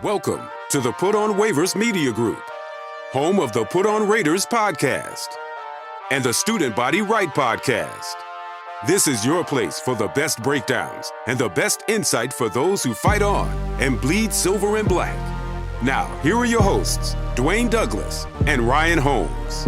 Welcome to the Put On Waivers Media Group, home of the Put On Raiders podcast and the Student Body Right podcast. This is your place for the best breakdowns and the best insight for those who fight on and bleed silver and black. Now, here are your hosts, Dwayne Douglas and Ryan Holmes.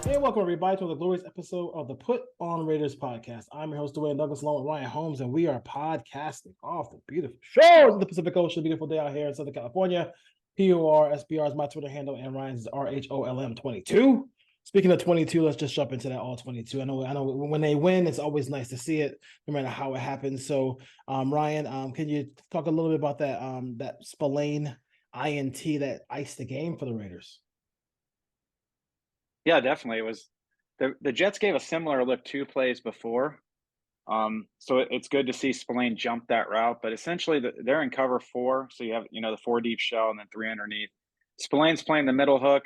Hey, welcome everybody to the glorious episode of the Put On Raiders podcast. I'm your host, Dwayne Douglas, along with Ryan Holmes, and we are podcasting off the beautiful shores of the Pacific Ocean. Beautiful day out here in Southern California. PORSBR is my Twitter handle, and Ryan's is RHOLM22. Speaking of 22, let's just jump into that all 22. I know when they win, it's always nice to see it, no matter how it happens. So, Ryan, can you talk a little bit about that Spillane INT that iced the game for the Raiders? Yeah, definitely. It was the Jets gave a similar look 2 plays before. So it's good to see Spillane jump that route, but essentially they're in cover 4. So you have, the 4 deep shell and then 3 underneath. Spillane's playing the middle hook.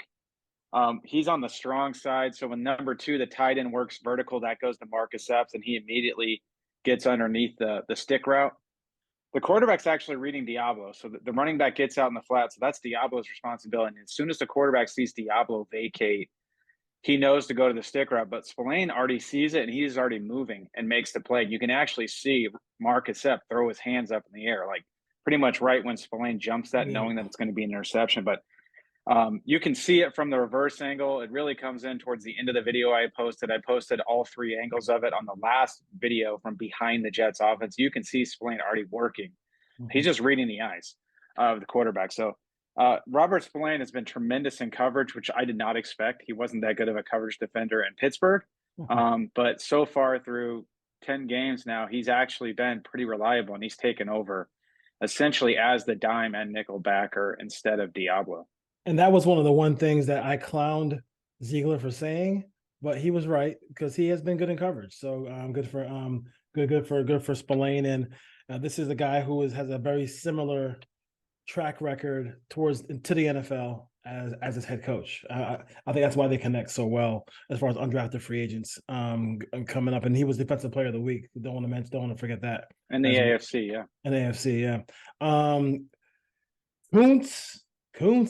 He's on the strong side. So when number 2, the tight end works vertical, that goes to Marcus Epps and he immediately gets underneath the stick route. The quarterback's actually reading Diablo. So the running back gets out in the flat. So that's Diablo's responsibility. And as soon as the quarterback sees Diablo vacate, he knows to go to the stick route, but Spillane already sees it and he's already moving and makes the play. You can actually see Marcus Epps throw his hands up in the air, like pretty much right when Spillane jumps that, knowing that it's going to be an interception. But you can see it from the reverse angle. It really comes in towards the end of the video I posted. I posted all 3 angles of it on the last video from behind the Jets offense. You can see Spillane already working. He's just reading the eyes of the quarterback. So Robert Spillane has been tremendous in coverage, which I did not expect. He wasn't that good of a coverage defender in Pittsburgh. But so far through 10 games now, he's actually been pretty reliable, and he's taken over essentially as the dime and nickel backer instead of Diablo. And that was one of the one things that I clowned Ziegler for saying, but he was right because he has been good in coverage. So good for Spillane. And this is a guy who has a very similar track record to the NFL as his head coach. I think that's why they connect so well as far as undrafted free agents coming up. And he was Defensive Player of the Week. Don't want to forget that. And the AFC, yeah. And AFC, yeah.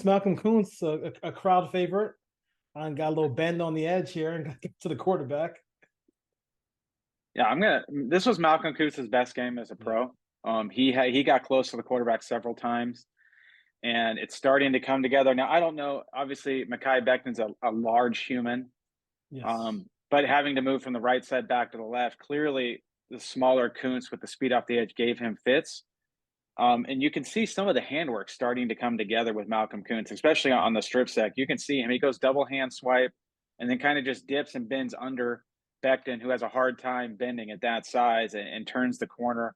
Malcolm Kuntz, a crowd favorite. Got a little bend on the edge here and got to the quarterback. Yeah, this was Malcolm Kuntz's best game as a pro. He got close to the quarterback several times, and it's starting to come together. Now, I don't know. Obviously, Mekhi Becton's a large human, yes. But having to move from the right side back to the left, clearly the smaller Kuntz with the speed off the edge gave him fits. And you can see some of the handwork starting to come together with Malcolm Kuntz, especially on the strip sack. You can see him. He goes double hand swipe and then kind of just dips and bends under Becton, who has a hard time bending at that size, and turns the corner.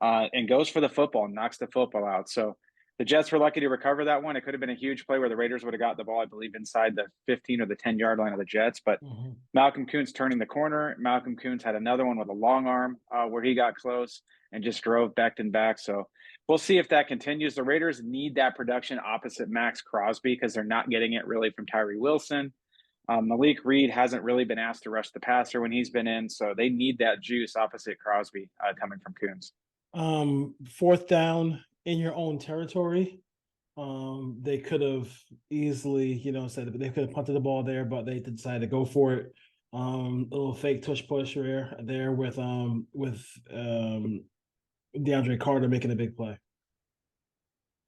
And goes for the football and knocks the football out. So the Jets were lucky to recover that one. It could have been a huge play where the Raiders would have got the ball, I believe, inside the 15 or the 10-yard line of the Jets. But Malcolm Kuntz turning the corner. Malcolm Kuntz had another one with a long arm where he got close and just drove Becton back. So we'll see if that continues. The Raiders need that production opposite Max Crosby because they're not getting it really from Tyree Wilson. Malik Reed hasn't really been asked to rush the passer when he's been in. So they need that juice opposite Crosby coming from Kuntz. 4th down in your own territory. They could have easily, said they could have punted the ball there, but they decided to go for it. A little fake tush push there with DeAndre Carter making a big play.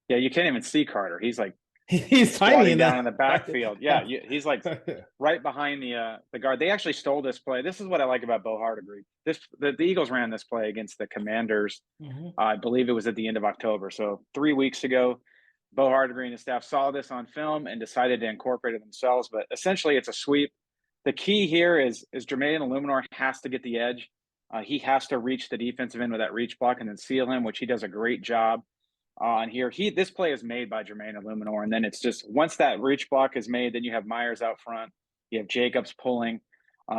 Yeah, you can't even see Carter. He's like he's tiny down in the backfield. Yeah, he's like right behind the guard. They actually stole this play. This is what I like about Bo Hardegree. The Eagles ran this play against the Commanders. I believe it was at the end of October. So 3 weeks ago, Bo Hardegree and his staff saw this on film and decided to incorporate it themselves. But essentially, it's a sweep. The key here is Jermaine Illuminor has to get the edge. He has to reach the defensive end with that reach block and then seal him, which he does a great job on here. This play is made by Jermaine Illuminor, and then it's just once that reach block is made, then you have Myers out front. You have Jacobs pulling.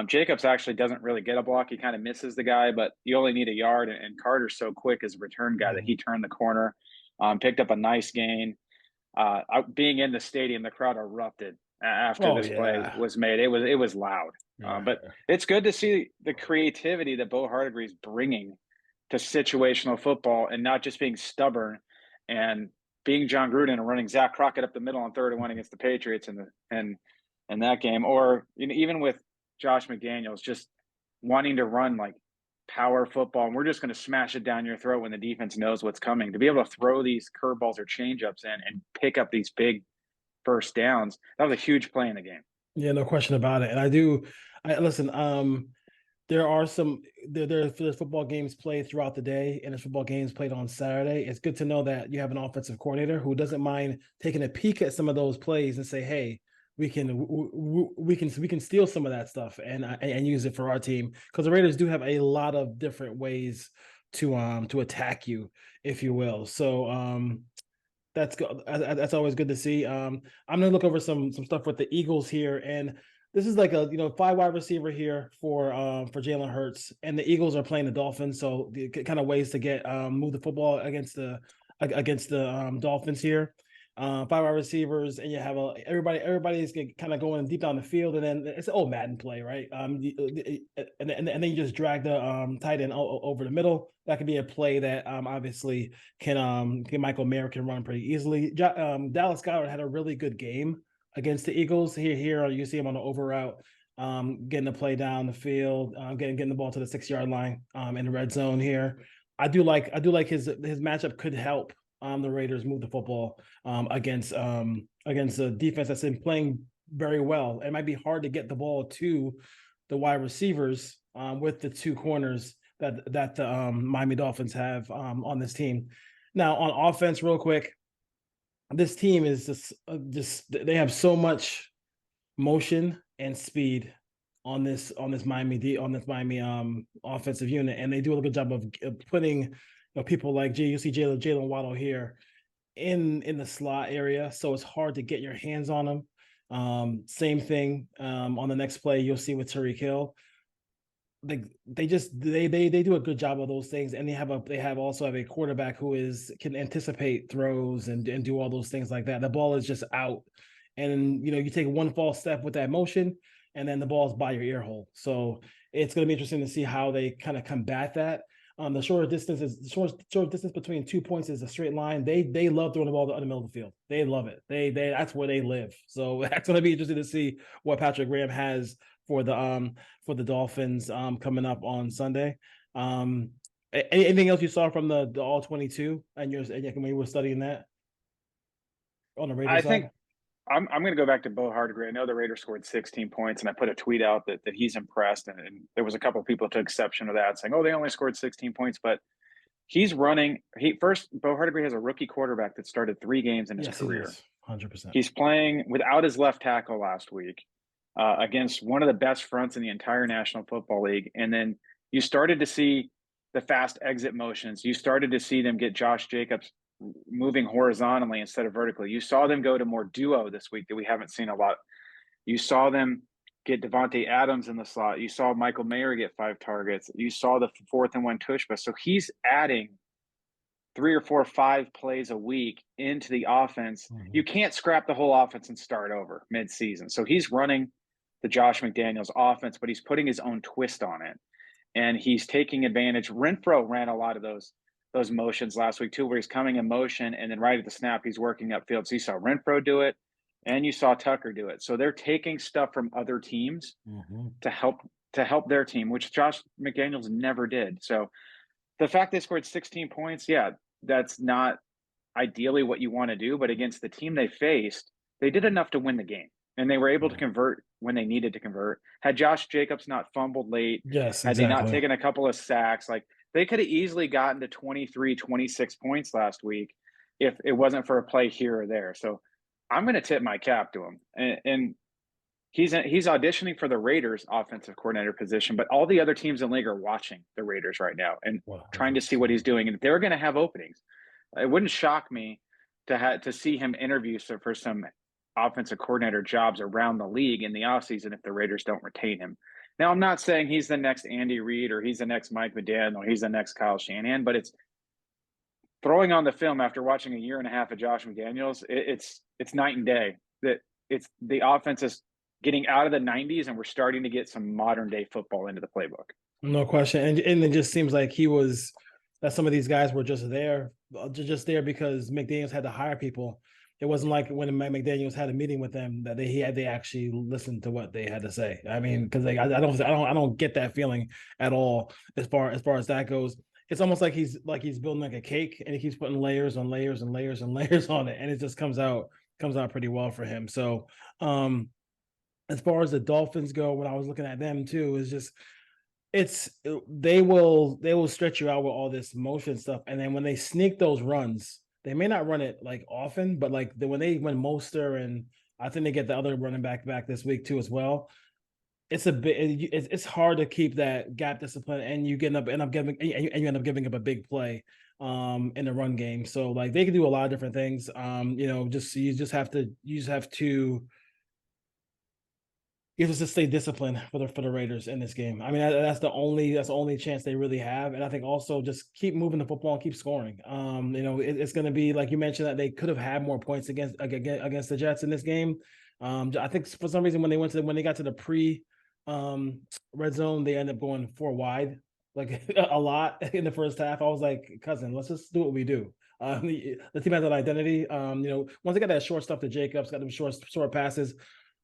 Jacobs actually doesn't really get a block. He kind of misses the guy, but you only need a yard, and Carter's so quick as a return guy that he turned the corner, picked up a nice gain. Being in the stadium, the crowd erupted after this play was made. It was loud. But it's good to see the creativity that Bo Hardegree is bringing to situational football and not just being stubborn and being John Gruden and running Zach Crockett up the middle on 3rd and 1 against the Patriots in that game, or even with Josh McDaniels just wanting to run like power football, and we're just going to smash it down your throat when the defense knows what's coming. To be able to throw these curveballs or changeups in and pick up these big first downs, that was a huge play in the game. Yeah, no question about it. And I listen, there's football games played throughout the day, and there's football games played on Saturday. It's good to know that you have an offensive coordinator who doesn't mind taking a peek at some of those plays and say, "Hey, we can steal some of that stuff and use it for our team," because the Raiders do have a lot of different ways to attack you, if you will. So that's always good to see. I'm gonna look over some stuff with the Eagles here, and this is like a 5 wide receiver here for Jalen Hurts, and the Eagles are playing the Dolphins, so the kind of ways to get move the football against the Dolphins here. 5 wide receivers, and you have everybody's kind of going deep down the field, and then it's an old Madden play, right? And then you just drag the tight end over the middle. That could be a play that obviously can Michael Mayer can run pretty easily. Dallas Goedert had a really good game against the Eagles. Here you see him on the over route, getting the play down the field, getting the ball to the 6-yard line in the red zone here. I do like his matchup could help the Raiders move the football against a defense that's been playing very well. It might be hard to get the ball to the wide receivers with the 2 corners that the Miami Dolphins have on this team. Now on offense, real quick, this team is just they have so much motion and speed on this Miami offensive unit, and they do a good job of putting people like you see Jalen Waddle here in the slot area, so it's hard to get your hands on them. Same thing on the next play you'll see with Tyreek Hill. They do a good job of those things, and they also have a quarterback who can anticipate throws and do all those things like that. The ball is just out, and you take one false step with that motion, and then the ball's by your ear hole. So it's going to be interesting to see how they kind of combat that. The short distance between 2 points is a straight line. They love throwing the ball in the middle of the field. They love it. They that's where they live. So that's going to be interesting to see what Patrick Graham has for the Dolphins coming up on Sunday. Anything else you saw from the all 22 and when you were studying that on the Raiders side? I'm going to go back to Bo Hardegree. I know the Raiders scored 16 points, and I put a tweet out that he's impressed, and there was a couple of people who took exception to that, saying, "Oh, they only scored 16 points," but he's running. Bo Hardegree has a rookie quarterback that started 3 games in his career. 100%. He's playing without his left tackle last week against one of the best fronts in the entire National Football League, and then you started to see the fast exit motions. You started to see them get Josh Jacobs moving horizontally instead of vertically. You saw them go to more duo this week that we haven't seen a lot. You saw them get Devontae Adams in the slot. You saw Michael Mayer get 5 targets. You saw the 4th and 1 tushba. So he's adding 3 or 4 or 5 plays a week into the offense. Mm-hmm. You can't scrap the whole offense and start over mid-season. So he's running the Josh McDaniels offense, but he's putting his own twist on it. And he's taking advantage. Renfro ran a lot of those motions last week too, where he's coming in motion and then right at the snap, he's working upfield. So you saw Renfro do it and you saw Tucker do it. So they're taking stuff from other teams to help their team, which Josh McDaniels never did. So the fact they scored 16 points, yeah, that's not ideally what you want to do, but against the team they faced, they did enough to win the game. And they were able to convert when they needed to convert. Had Josh Jacobs not fumbled late, had they not taken a couple of sacks, like they could have easily gotten to 23, 26 points last week if it wasn't for a play here or there. So I'm going to tip my cap to him. And he's auditioning for the Raiders offensive coordinator position, but all the other teams in the league are watching the Raiders right now and trying to see what he's doing. And they're going to have openings. It wouldn't shock me to see him interview for some offensive coordinator jobs around the league in the offseason if the Raiders don't retain him. Now, I'm not saying he's the next Andy Reid or he's the next Mike McDaniel or he's the next Kyle Shanahan, but it's throwing on the film after watching a year and a half of Josh McDaniels, it's night and day. That it's the offense is getting out of the 90s and we're starting to get some modern day football into the playbook. No question. And it just seems like he was that some of these guys were just there because McDaniels had to hire people. It wasn't like when McDaniels had a meeting with them that they actually listened to what they had to say. I mean, because I don't get that feeling at all as far as that goes. It's almost like he's building like a cake and he keeps putting layers on layers and layers and layers on it, and it just comes out pretty well for him. So as far as the Dolphins go, when I was looking at them too, is just they will stretch you out with all this motion stuff, and then when they sneak those runs, they may not run it like often, but like when Mostert, and I think they get the other running back this week too as well. It's it's hard to keep that gap discipline, and you end up giving up a big play in the run game. So like they can do a lot of different things. You just have to stay disciplined for the Raiders in this game. I mean, that's the only chance they really have, and I think also just keep moving the football and keep scoring. It's going to be like you mentioned that they could have had more points against the Jets in this game. I think for some reason when they got to the red zone, they ended up going 4 wide like a lot in the first half. I was like, cousin, let's just do what we do. The team has an identity. Once they got that short stuff to Jacobs, got them short passes.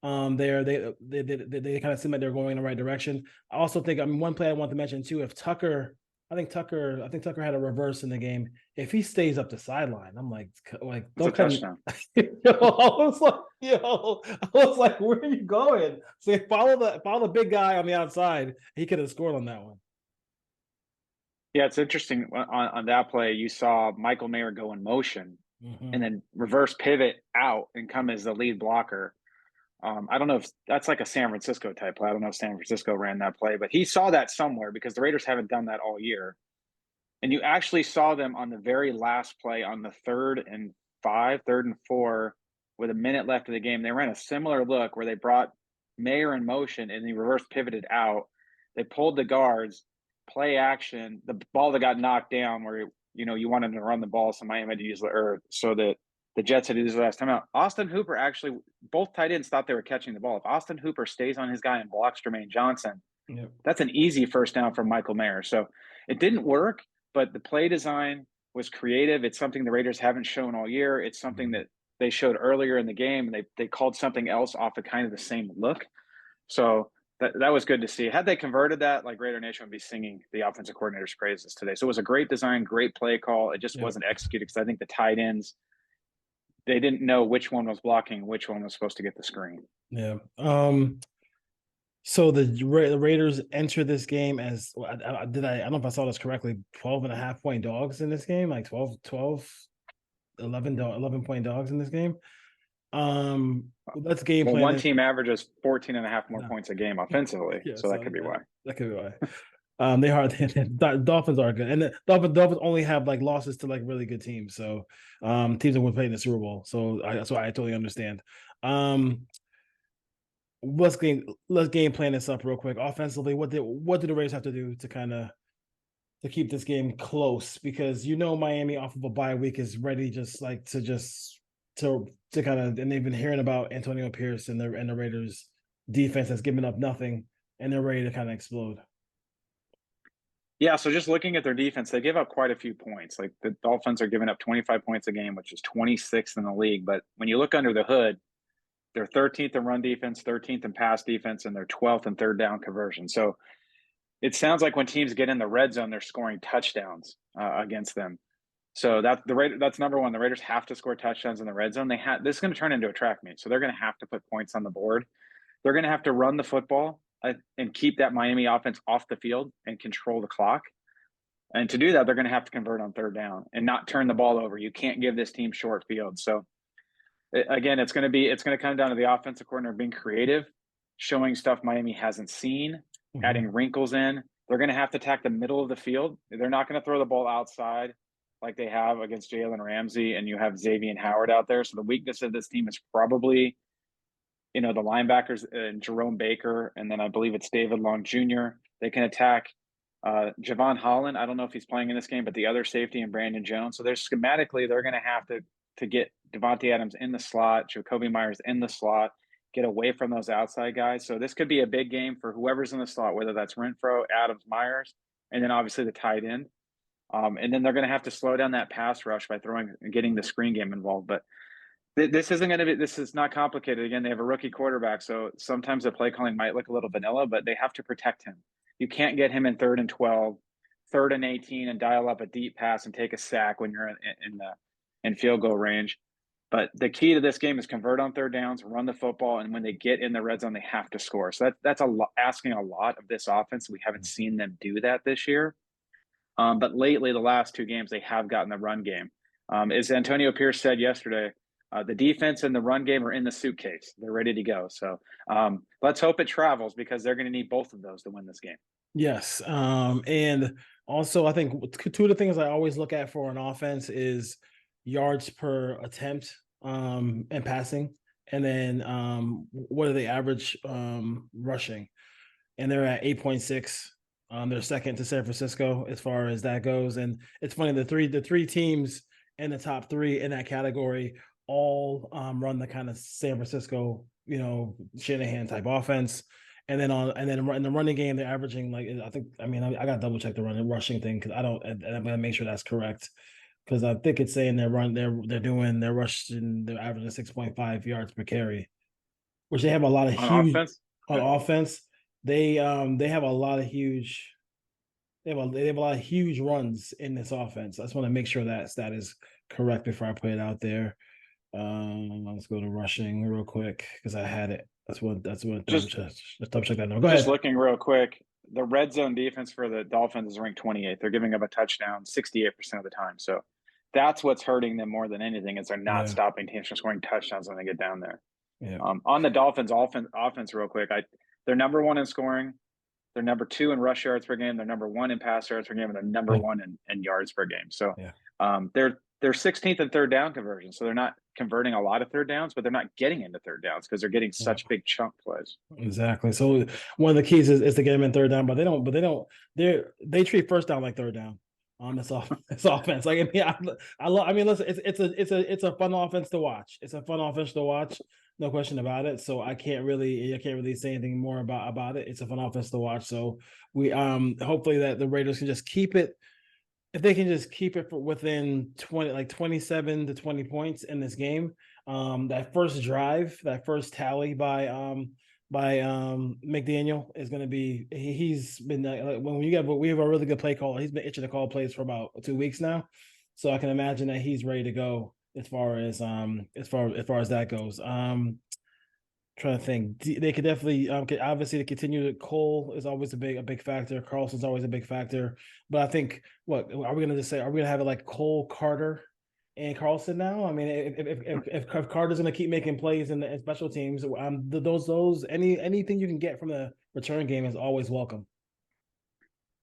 They kind of seem like they're going in the right direction. I also think, one play I want to mention too, if Tucker had a reverse in the game. If he stays up the sideline, I'm like don't touchdown. I was like, where are you going? So follow the big guy on the outside. He could have scored on that one. Yeah, it's interesting on that play. You saw Michael Mayer go in motion and then reverse pivot out and come as the lead blocker. I don't know if that's like a San Francisco type play. I don't know if San Francisco ran that play, but he saw that somewhere because the Raiders haven't done that all year. And you actually saw them on the very last play on the 3rd and 4, with a minute left of the game. They ran a similar look where they brought Mayer in motion and he reverse pivoted out. They pulled the guards, play action, the ball that got knocked down where you wanted to run the ball, so Miami had to use so that the Jets had to use the last time out. Austin Hooper actually, both tight ends thought they were catching the ball. If Austin Hooper stays on his guy and blocks Jermaine Johnson, that's an easy first down from Michael Mayer. So it didn't work, but the play design was creative. It's something the Raiders haven't shown all year. It's something that they showed earlier in the game, and they called something else off of kind of the same look. So that was good to see. Had they converted that, like Raider Nation would be singing the offensive coordinator's praises today. So it was a great design, great play call. It just wasn't executed because I think the tight ends, they didn't know which one was blocking, which one was supposed to get the screen. Yeah. So the Raiders enter this game as I don't know if I saw this correctly, 12.5-point dogs in this game, like 11 point dogs in this game. Let's game plan. One team averages 14.5 more points a game offensively, so that could be why. That could be why. The Dolphins are good, and the Dolphins only have like losses to like really good teams. So teams that would play in the Super Bowl. So I totally understand. Let's game plan this up real quick. Offensively, what do the Raiders have to do to kind of to keep this game close? Because Miami off of a bye week is ready to kind of, and they've been hearing about Antonio Pierce and the Raiders defense has given up nothing, and they're ready to kind of explode. Yeah, so just looking at their defense, they give up quite a few points. Like the Dolphins are giving up 25 points a game, which is 26th in the league. But when you look under the hood, they're 13th in run defense, 13th in pass defense, and they're 12th in third down conversion. So it sounds like when teams get in the red zone, they're scoring touchdowns against them. So that's number one. The Raiders have to score touchdowns in the red zone. This is going to turn into a track meet. So they're going to have to put points on the board. They're going to have to run the football and keep that Miami offense off the field and control the clock. And to do that, they're going to have to convert on third down and not turn the ball over. You can't give this team short field. So again, it's going to come down to the offensive coordinator being creative, showing stuff Miami hasn't seen, adding wrinkles in. They're going to have to attack the middle of the field. They're not going to throw the ball outside like they have against Jalen Ramsey, and you have Xavier Howard out there. So the weakness of this team is probably, the linebackers and Jerome Baker, and then I believe it's David Long Jr. They can attack Javon Holland. I don't know if he's playing in this game, but the other safety and Brandon Jones. So schematically, they're going to have to get Devontae Adams in the slot, Jacoby Myers in the slot, get away from those outside guys. So this could be a big game for whoever's in the slot, whether that's Renfro, Adams, Myers, and then obviously the tight end. And then they're going to have to slow down that pass rush by getting the screen game involved. But this is not complicated. Again, they have a rookie quarterback, so sometimes the play calling might look a little vanilla, but they have to protect him. You can't get him in 3rd and 12, 3rd and 18, and dial up a deep pass and take a sack when you're in field goal range. But the key to this game is convert on 3rd downs, run the football, and when they get in the red zone, they have to score. So that's asking a lot of this offense. We haven't seen them do that this year. But lately, the last 2 games, they have gotten the run game. As Antonio Pierce said yesterday, the defense and the run game are in the suitcase. They're ready to go. So let's hope it travels, because they're going to need both of those to win this game. Yes. And also, I think 2 of the things I always look at for an offense is yards per attempt and passing. And then what are they average rushing? And they're at 8.6. They're second to San Francisco as far as that goes. And it's funny, the three teams in the top 3 in that category all run the kind of San Francisco, Shanahan type offense. And then in the running game, they're averaging I got to double check the rushing thing, because I'm gonna make sure that's correct, because I think it's saying they're rushing, they're averaging 6.5 yards per carry, which they have a lot of huge offense. On offense. They have a lot of huge. They have a lot of huge runs in this offense. I just want to make sure that stat is correct before I put it out there. Let's go to rushing real quick, because I had it. That's what just double check that now. Go ahead. Just looking real quick, the red zone defense for the Dolphins is ranked 28th. They're giving up a touchdown 68% of the time. So that's what's hurting them more than anything, is they're not stopping teams from scoring touchdowns when they get down there. Yeah. On the Dolphins offense real quick, they're number 1 in scoring. They're number 2 in rush yards per game. They're number 1 in pass yards per game, and they're number 1 in yards per game. So they're 16th in 3rd down conversion. So they're not converting a lot of 3rd downs, but they're not getting into 3rd downs because they're getting such big chunk plays. Exactly. So one of the keys is to get them in 3rd down, but they treat 1st down like 3rd down on this offense. Like, listen, it's a fun offense to watch. It's a fun offense to watch. No question about it. So I can't really say anything more about it. It's a fun offense to watch. So we hopefully that the Raiders can just keep it. If they can just keep it within 27 to 20 points in this game, that first drive, that first tally by McDaniel is going to be. He's been we have a really good play caller. He's been itching to call plays for about 2 weeks now, so I can imagine that he's ready to go as far as that goes. Trying to think, they could definitely obviously to continue. Cole is always a big factor. Carlson's always a big factor. But I think, what are we gonna have it like Cole, Carter, and Carlson now? I mean, if Carter's gonna keep making plays in special teams, those anything you can get from the return game is always welcome.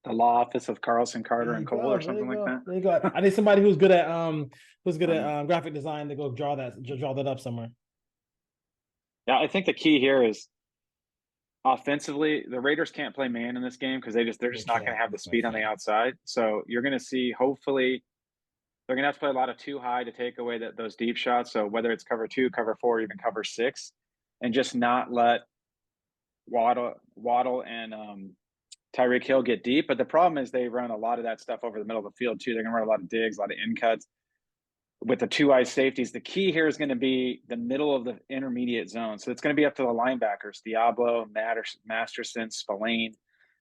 The law office of Carlson, Carter, and Cole, or something like that. There you go. I need somebody who's good at graphic design to go draw that up somewhere. Yeah, I think the key here is offensively, the Raiders can't play man in this game because they're just not going to have the speed on the outside. So you're going to see, hopefully, they're going to have to play a lot of too high to take away those deep shots. So whether it's cover 2, cover 4, or even cover 6, and just not let Waddle and Tyreek Hill get deep. But the problem is they run a lot of that stuff over the middle of the field too. They're going to run a lot of digs, a lot of in cuts. With the 2 eye safeties, the key here is going to be the middle of the intermediate zone. So it's going to be up to the linebackers, Diablo, Masterson, Spillane.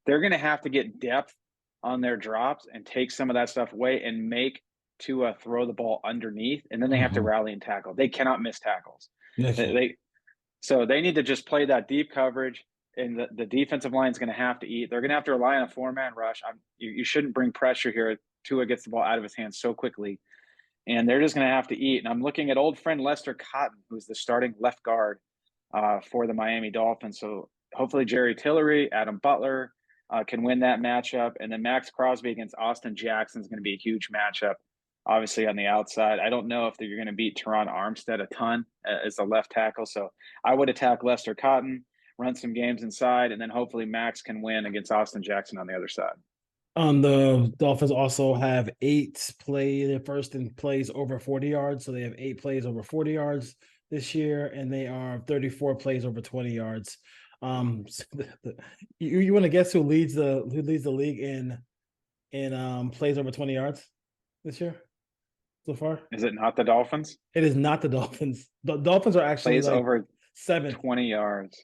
They're going to have to get depth on their drops and take some of that stuff away and make Tua throw the ball underneath. And then they have to rally and tackle. They cannot miss tackles. So they need to just play that deep coverage, and the defensive line is going to have to eat. They're going to have to rely on a 4-man rush. You shouldn't bring pressure here. Tua gets the ball out of his hands so quickly. And they're just going to have to eat. And I'm looking at old friend Lester Cotton, who's the starting left guard for the Miami Dolphins. So hopefully Jerry Tillery, Adam Butler can win that matchup. And then Max Crosby against Austin Jackson is going to be a huge matchup, obviously, on the outside. I don't know if you're going to beat Teron Armstead a ton as the left tackle. So I would attack Lester Cotton, run some games inside, and then hopefully Max can win against Austin Jackson on the other side. The Dolphins also have 8 their first in plays over 40 yards. So they have 8 plays over 40 yards this year, and they are 34 plays over 20 yards. You want to guess who leads the league in in plays over 20 yards this year so far. Is it not the Dolphins? It is not the Dolphins. The Dolphins are actually Plays like over seventh. 20 yards.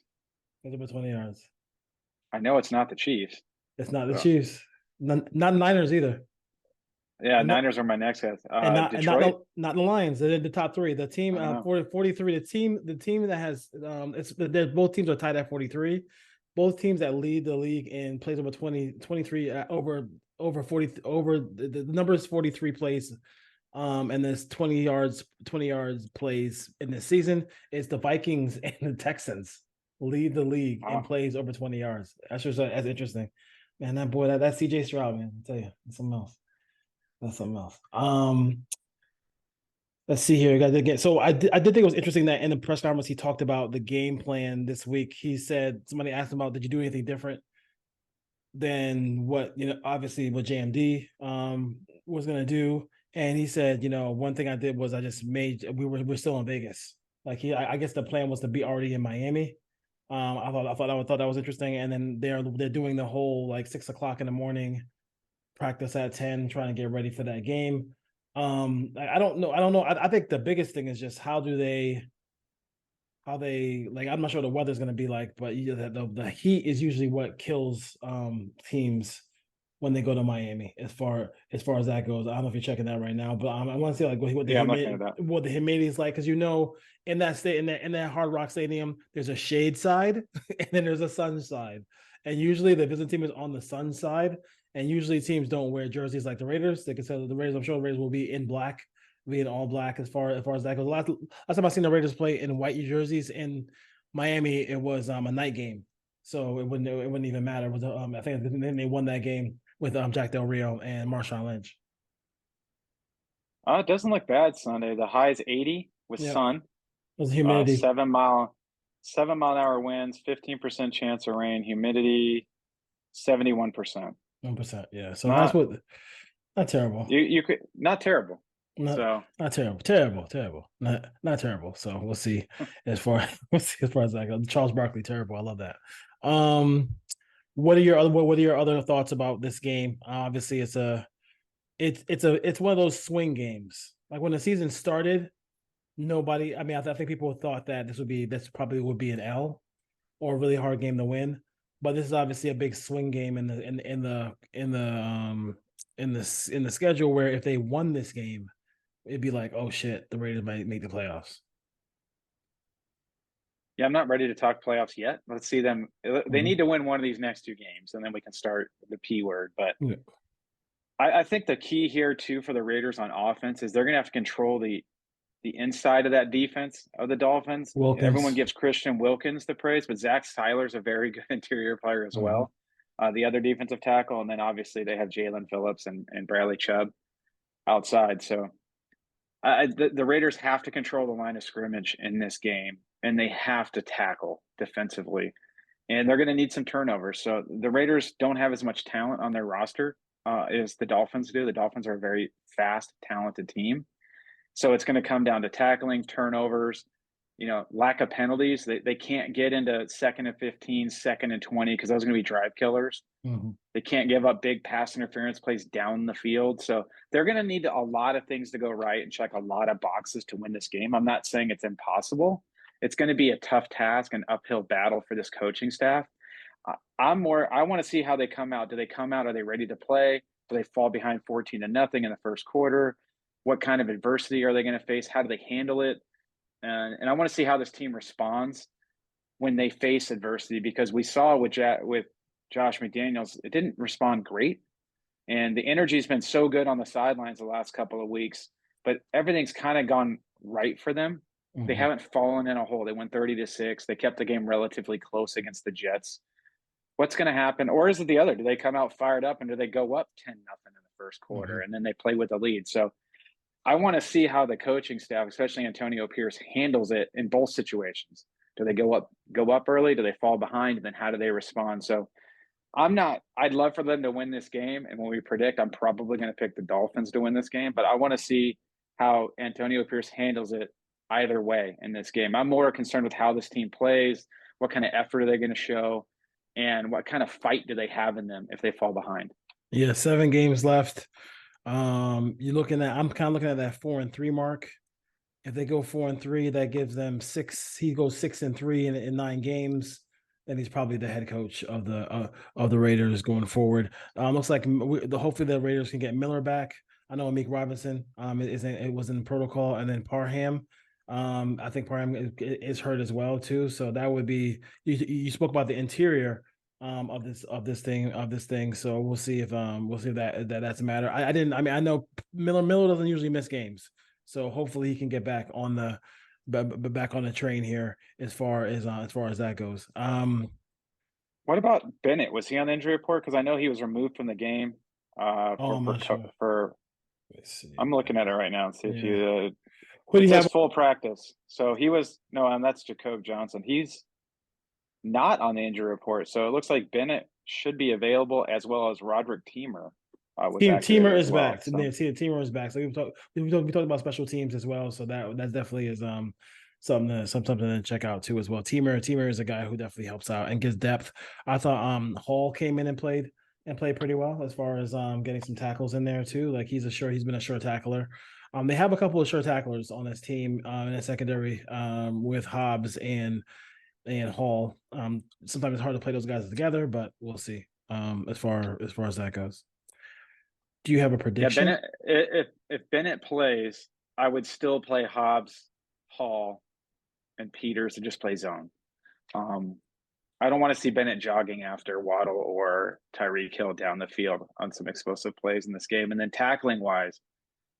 Plays over 20 yards. I know it's not the Chiefs. It's not the So, Chiefs. Not Niners either. yeah, And Niners are my next guys. and not Detroit. not the Lions. They're the top three. The team 43. The team that has both teams are tied at 43. Both teams that lead the league in plays over 23 over 40 over the number is 43 plays. And there's 20 yards plays in this season. It's the Vikings and the Texans lead the league in plays over 20 yards. That's interesting. Man, that CJ Stroud, man, I tell you, that's something else. That's something else. Let's see here. So I did think it was interesting that in the press conference he talked about the game plan this week. He said somebody asked him about, did you do anything different than what obviously what JMD was gonna do? And he said, one thing I did was I just made we're still in Vegas. Like I guess the plan was to be already in Miami. I thought that was interesting. And then they're doing the whole like 6 o'clock in the morning practice at 10, trying to get ready for that game. I don't know. I think the biggest thing is just how they like. I'm not sure the weather's going to be like, but the heat is usually what kills teams when they go to Miami. As far as that goes, I don't know if you're checking that right now, but I want to see like what the humidity is like, because in that state in that Hard Rock Stadium, there's a shade side and then there's a sun side, and usually the visiting team is on the sun side. And usually teams don't wear jerseys like the Raiders. They can say the Raiders. I'm sure the Raiders will be in black, be in all black as far as that goes. Last time I seen the Raiders play in white jerseys in Miami, it was a night game, so it wouldn't even matter. It was I think they won that game with Jack Del Rio and Marshawn Lynch. It doesn't look bad Sunday. The high is 80 with sun. It was humidity. 7 mile an hour winds, 15% chance of rain, humidity 71%. 1%, yeah. So that's what. Not terrible. You could not terrible. Not terrible. Not terrible. So we'll see as far as that goes. Charles Barkley, terrible. I love that. What are your other thoughts about this game? Obviously, it's one of those swing games. Like when the season started, nobody. I mean, I think people thought that this probably would be an L or a really hard game to win. But this is obviously a big swing game in the schedule, where if they won this game, it'd be like, oh shit, the Raiders might make the playoffs. Yeah, I'm not ready to talk playoffs yet. Let's see them. They need to win one of these next two games, and then we can start the P word. But I think the key here too for the Raiders on offense is they're going to have to control the inside of that defense of the Dolphins. Wilkins. Everyone gives Christian Wilkins the praise, but Zach Seiler's a very good interior player as well. The other defensive tackle, and then obviously they have Jalen Phillips and Bradley Chubb outside. So the Raiders have to control the line of scrimmage in this game, and they have to tackle defensively, and they're going to need some turnovers. So the Raiders don't have as much talent on their roster as the Dolphins do. The Dolphins are a very fast, talented team. So it's going to come down to tackling, turnovers, lack of penalties. They can't get into 2nd and 15, 2nd and 20, because those are going to be drive killers. They can't give up big pass interference plays down the field. So they're going to need a lot of things to go right and check a lot of boxes to win this game. I'm not saying it's impossible. It's going to be a tough task, an uphill battle for this coaching staff. I want to see how they come out. Do they come out? Are they ready to play? Do they fall behind 14-0 in the first quarter? What kind of adversity are they going to face? How do they handle it? And I want to see how this team responds when they face adversity, because we saw with Josh McDaniels, it didn't respond great. And the energy has been so good on the sidelines the last couple of weeks, but everything's kind of gone right for them. They haven't fallen in a hole. They won 30-6. They kept the game relatively close against the Jets. What's going to happen? Or is it the other? Do they come out fired up, and do they go up 10-0 in the first quarter and then they play with the lead? So I want to see how the coaching staff, especially Antonio Pierce, handles it in both situations. Do they go up early? Do they fall behind? And then how do they respond? So I'd love for them to win this game. And when we predict, I'm probably going to pick the Dolphins to win this game, but I want to see how Antonio Pierce handles it either way in this game. I'm more concerned with how this team plays, what kind of effort are they going to show, and what kind of fight do they have in them if they fall behind. Yeah, 7 games left. You're looking at I'm kind of looking at that 4-3 mark. If they go 4-3, that gives them six. He goes 6-3 in 9 games. Then he's probably the head coach of the Raiders going forward. Looks like hopefully the Raiders can get Miller back. I know Meek Robinson it was in protocol, and then Parham. I think Parham is hurt as well too. So that would be you spoke about the interior of this thing. So we'll see if that's a matter. I didn't. I mean, I know Miller doesn't usually miss games. So hopefully he can get back on the train here as far as that goes. What about Bennett? Was he on the injury report? Because I know he was removed from the game. I'm not sure. I'm looking at it right now and see if you. Who do It you says have? full practice. So he was no, and that's Jacob Johnson. He's not on the injury report. So it looks like Bennett should be available as well as Roderick Teamer was activated Teamer as is well. back. So. Teamer is back. So we talked about special teams as well. So that definitely is something to check out too as well. Teamer is a guy who definitely helps out and gives depth. I thought Hall came in and played pretty well as far as getting some tackles in there too. Like he's been a sure tackler. They have a couple of sure tacklers on this team in the secondary with Hobbs and Hall. Sometimes it's hard to play those guys together, but we'll see as far as that goes. Do you have a prediction? Yeah, Bennett. If Bennett plays, I would still play Hobbs, Hall, and Peters and just play zone. I don't want to see Bennett jogging after Waddle or Tyreek Hill down the field on some explosive plays in this game. And then tackling wise,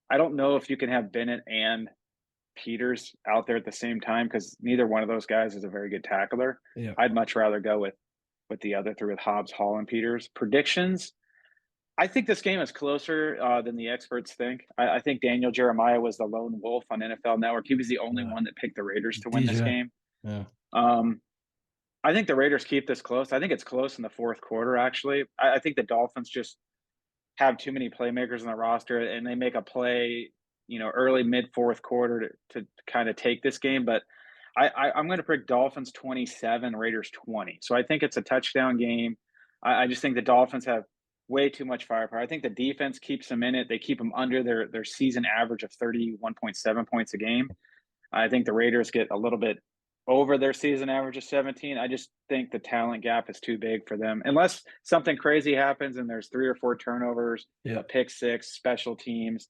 I don't know if you can have Bennett and Peters out there at the same time because neither one of those guys is a very good tackler. Yeah. I'd much rather go with the other three with Hobbs, Hall, and Peters. Predictions. I think this game is closer than the experts think. I think Daniel Jeremiah was the lone wolf on NFL Network. He was the only one that picked the Raiders to win this game. Yeah. I think the Raiders keep this close. I think it's close in the fourth quarter, actually. I think the Dolphins just have too many playmakers in the roster, and they make a play, early, mid-fourth quarter to kind of take this game. But I'm going to pick Dolphins 27, Raiders 20. So I think it's a touchdown game. I just think the Dolphins have way too much firepower. I think the defense keeps them in it. They keep them under their season average of 31.7 points a game. I think the Raiders get a little bit over their season average of 17. I just think the talent gap is too big for them. Unless something crazy happens and there's 3 or 4 turnovers, a pick six, special teams.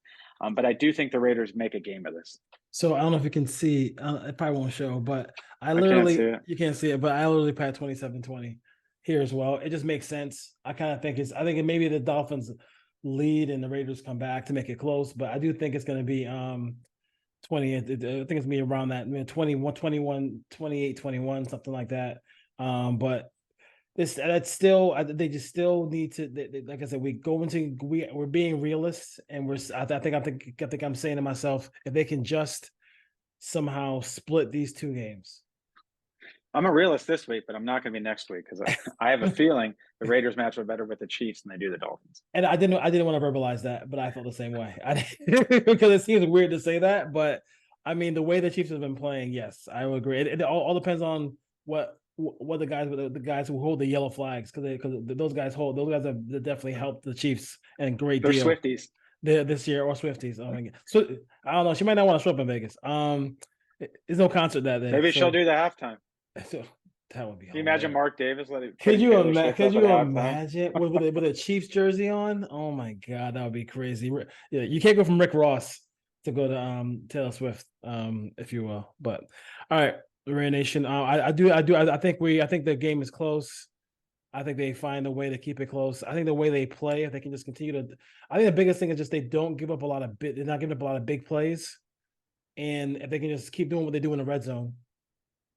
But I do think the Raiders make a game of this. So I don't know if you can see, it probably won't show, but you can't see it, but I literally pat 27-20 here as well. It just makes sense. I think it maybe the Dolphins lead and the Raiders come back to make it close, but I do think it's going to be 20. I think it's going to be around that 21, 21, 28, 21, something like that. But that's still, they just still need to, like I said, we're being realists, and I think I'm saying to myself, if they can just somehow split these 2 games. I'm a realist this week, but I'm not going to be next week because I have a feeling the Raiders match are better with the Chiefs than they do the Dolphins. And I didn't want to verbalize that, but I felt the same way. Because it seems weird to say that, but I mean the way the Chiefs have been playing, yes, I will agree. It all depends on what the guys who hold the yellow flags, because those guys have definitely helped the Chiefs and great They're deal. Swifties This year, or Swifties. Oh my God. So I don't know. She might not want to show up in Vegas. There's no concert that day. Maybe she'll do the halftime. So that would be. Can you imagine Mark Davis? Could you imagine with a Chiefs jersey on? Oh my God, that would be crazy. Yeah, you can't go from Rick Ross to go to Taylor Swift, if you will. But all right, Raider Nation. I think the game is close. I think they find a way to keep it close. I think the way they play, if they can just continue to, I think the biggest thing is just they don't give up a lot of they're not giving up a lot of big plays, and if they can just keep doing what they do in the red zone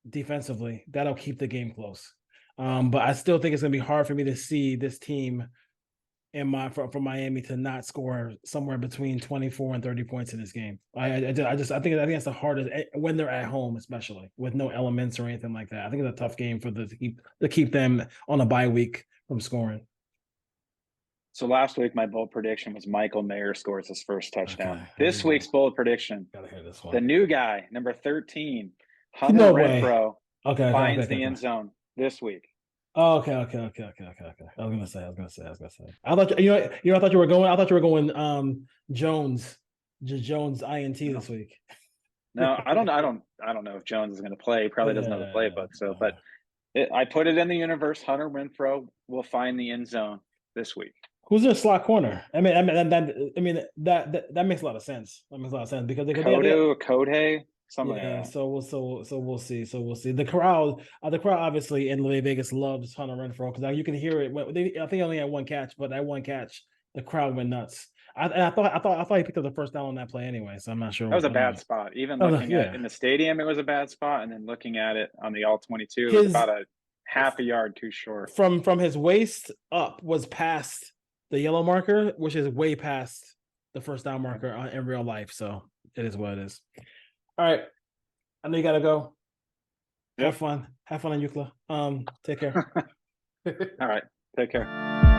defensively, that'll keep the game close. But I still think it's going to be hard for me to see this team from Miami to not score somewhere between 24 and 30 points in this game. I think that's the hardest when they're at home, especially with no elements or anything like that. I think it's a tough game to keep them on a bye week from scoring. So last week, my bold prediction was Michael Mayer scores his first touchdown. Okay, this week's bold prediction, gotta hear this one. The new guy, number 13, Hunter Renfrow, finds the end zone this week. Oh, okay. I was gonna say. I thought I thought you were going. I thought you were going. Jones, Jones INT this week. No, I don't know if Jones is going to play. He probably doesn't have the playbook. So, but I put it in the universe. Hunter Renfrow will find the end zone this week. Who's their slot corner? I mean, that makes a lot of sense. That makes a lot of sense because Kodai, something. yeah. Like that. So we'll see. The crowd obviously in Vegas loves Hunter Renfrow because you can hear it. I think he only had one catch, but that one catch, the crowd went nuts. I thought he picked up the first down on that play anyway, so I'm not sure. That was a bad spot. Even looking at it in the stadium, it was a bad spot, and then looking at it on the all 22, it was about a half a yard too short. From his waist up was past the yellow marker, which is way past the first down marker in real life. So it is what it is. All right, I know you gotta go. Have fun in Euclid. Take care. All right, take care.